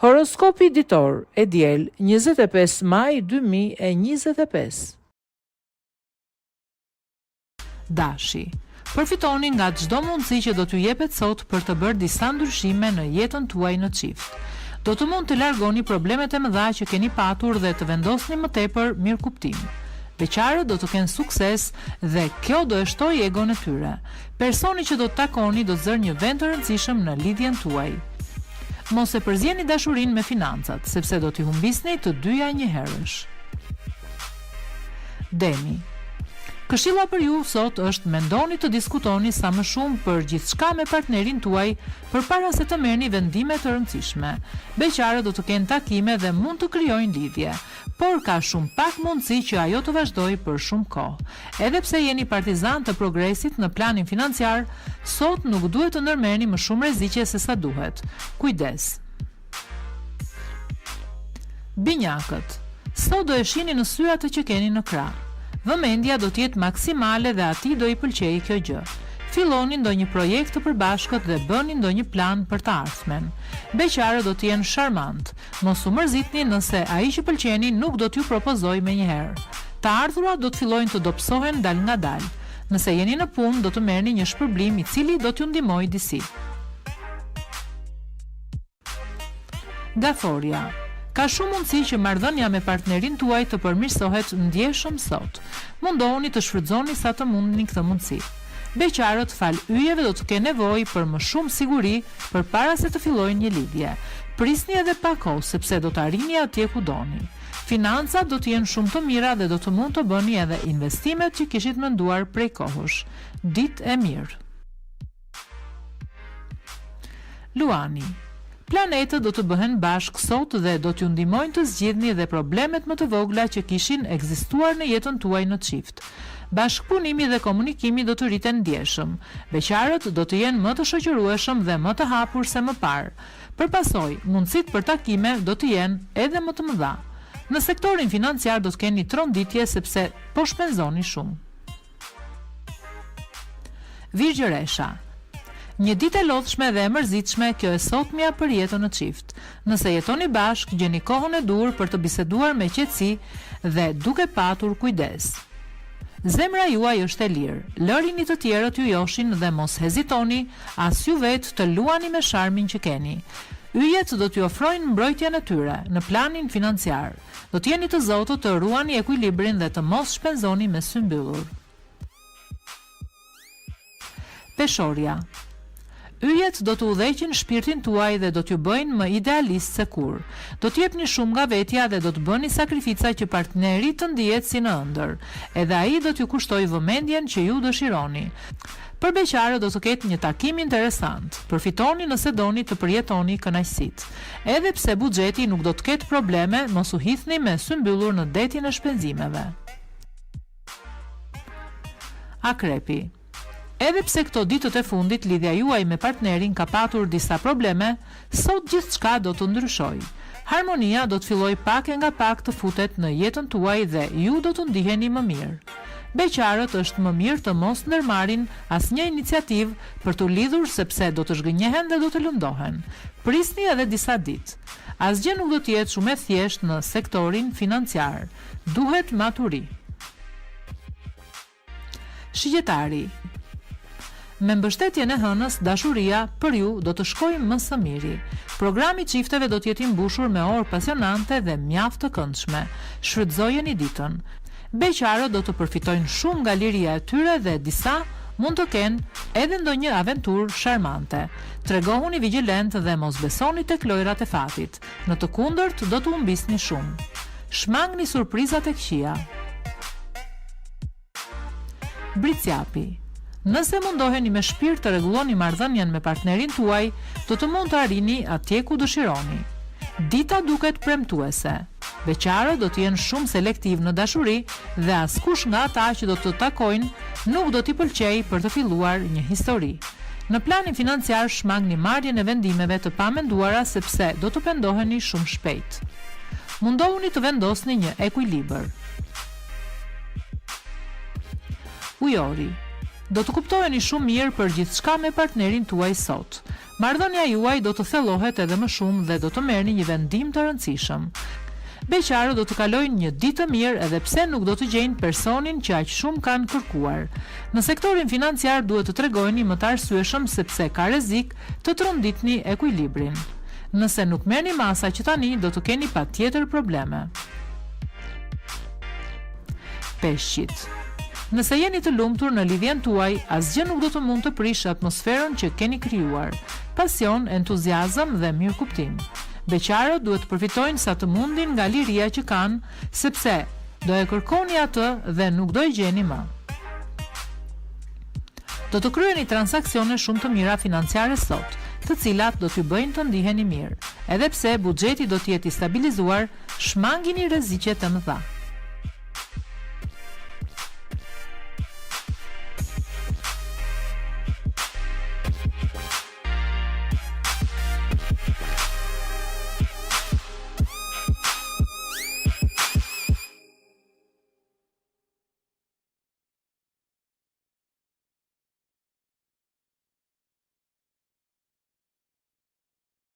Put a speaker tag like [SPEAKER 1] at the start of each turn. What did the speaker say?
[SPEAKER 1] Horoskopi ditor e diel 25 maj 2025. Dashi. Përfitoni nga çdo mundësi që do t'ju jepet sot për të bërë disa ndryshime në jetën tuaj në çift. Do të mund të largoni problemet e mëdha që keni patur dhe të vendosni më tepër mirëkuptim. Beqarët do të kenë sukses dhe kjo do e shtojë egon e tyre. Personi që do të takoni do të zërë një vend të rëndësishëm në lidhjen tuaj. Mos e përzjeni dashurinë me financat, sepse do t'i humbisni të dyja njëherësh. Demi. Këshilla për ju sot është mendoni të diskutoni sa më shumë për gjithçka me partnerin tuaj përpara se të merrni vendime të rëndësishme. Beqarët do të kenë takime dhe mund të krijojnë lidhje, por ka shumë pak mundësi që ajo të vazhdojë për shumë kohë. Edhe pse jeni partizan të progresit në planin financiar, sot nuk duhet të ndërmerrni më shumë rreziqe se sa duhet. Kujdes. Binjakët. Sot do e shihni në sy atë që keni në krah. Vëmendja do t'jetë maksimale dhe atij do i pëlqejë kjo gjë. Filloni ndonjë projekt të përbashkët dhe bëni ndonjë plan për të ardhmen. Beqarët do të jenë sharmant. Mos u mërzitni nëse ai që pëlqeni nuk do t'ju propozojë menjëherë. Të ardhurat do të fillojnë të dobësohen dal nga dal. Nëse jeni në punë, do të merrni një shpërblim i cili do t'ju ndihmojë disi. Gaforia. Ka shumë mundësi që marrëdhënia me partnerin tuaj të përmirësohet ndjeshëm sot. Mundohuni të shfrytëzoni sa të mundni këtë mundësi. Beqarët fal yjeve do të kenë nevojë për më shumë siguri përpara se të fillojnë një lidhje. Prisni edhe pak kohë sepse do të arrini atje ku doni. Financat do të jenë shumë të mira dhe do të mund të bëni edhe investimet që kishit menduar prej kohësh. Ditë e mirë. Luani. Planetët do të bëhen bashkë sot dhe do t'ju ndihmojnë të zgjidhni dhe problemet më të vogla që kishin ekzistuar në jetën tuaj në çift. Bashkëpunimi dhe komunikimi do të rriten ndjeshëm. Beqarët do të jenë më të shoqërueshëm dhe më të hapur se më parë. Përpasoj, mundësitë për takime do të jenë edhe më të mëdha. Në sektorin financiar do të keni tronditje sepse po shpenzoni shumë. Virgjëresha. Një ditë e lodhshme dhe e mërzitshme kjo e sotmja për jetën në çift. Nëse jetoni bashkë, gjeni kohën e dur për të biseduar me qetësi dhe duke patur kujdes. Zemra juaj është e lirë, lërini të tjerët ju joshin dhe mos hezitoni as ju vetë të luani me sharmin që keni. Yjet do t'ju ofrojnë mbrojtjen e tyre në planin financiar. Do t'jeni të zotë të ruani ekuilibrin dhe të mos shpenzoni me sy mbyllur. Peshorja. Yjet do të udhëheqin shpirtin tuaj dhe do t'ju bëjnë më idealist se kur. Do t'jepni shumë nga vetja dhe do të bëni sakrifica që partneri të ndihet si në ëndër. Edhe ai do t'ju kushtojë vëmendjen që ju dëshironi. Për beqarët do të ketë një takim interesant. Përfitoni nëse doni të përjetoni kënaqësitë. Edhe pse buxheti nuk do të ketë probleme, mos u hidhni me sy mbyllur në detin e shpenzimeve. Akrepi. Edhe pse këto ditët e fundit lidhja juaj me partnerin ka patur disa probleme, sot gjithçka do të ndryshojë. Harmonia do të fillojë pak e nga pak të futet në jetën tuaj dhe ju do të ndiheni më mirë. Beqarët është më mirë të mos ndërmarrin asnjë iniciativë për të lidhur sepse do të zhgënjehen dhe do të lëndohen. Prisni edhe disa ditë. Asgjë nuk do të jetë shumë e thjeshtë në sektorin financiar. Duhet maturi. Shigjetari. Me mbështetjen e hënës, dashuria për ju do të shkojë më së miri. Programi i çifteve do të jetë i mbushur me orë pasionante dhe mjaft të këndshme. Shfrytëzojeni ditën. Beqarët do të përfitojnë shumë nga liria e tyre dhe disa mund të kenë edhe ndonjë aventurë sharmante. Tregohuni vigjilent dhe mos besoni tek lojrat e fatit. Në të kundërt do të humbisni shumë. Shmangni surprizat e këqija. Bricjapi. Nëse mundoheni me shpirt të rregulloni marrëdhënien me partnerin tuaj, do të mund të arrini atje ku dëshironi. Dita duket premtuese. Beqarët do të jenë shumë selektiv në dashuri dhe askush nga ata që do të takojnë nuk do t'i pëlqejë për të filluar një histori. Në planin financiar shmangni marrjen e vendimeve të pamenduara sepse do të pendoheni shumë shpejt. Mundohuni të vendosni një ekuilibër. Ujori. Do të kuptoheni shumë mirë për gjithçka me partnerin tuaj sot. Marrëdhënia juaj do të thellohet edhe më shumë dhe do të merrni një vendim të rëndësishëm. Beqarët do të kalojnë një ditë të mirë edhe pse nuk do të gjejnë personin që aq shumë kanë kërkuar. Në sektorin financiar duhet të tregojeni më të arsyeshëm sepse ka rrezik të tronditni ekuilibrin. Nëse nuk merrni masa që tani do të keni patjetër probleme. Peshqit. Nëse jeni të lumtur në lidhjen tuaj, asgjë nuk do të mund të prishë atmosferën që keni krijuar. Pasion, entuziazëm dhe mirëkuptim. Beqarët duhet të përfitojnë sa të mundin nga liria që kanë, sepse do e kërkoni atë dhe nuk do e gjeni më. Do të kryeni transaksione shumë të mira financiare sot, të cilat do t'ju bëjnë të ndiheni mirë. Edhe pse buxheti do të jetë i stabilizuar, shmangini rreziqe të mëdha.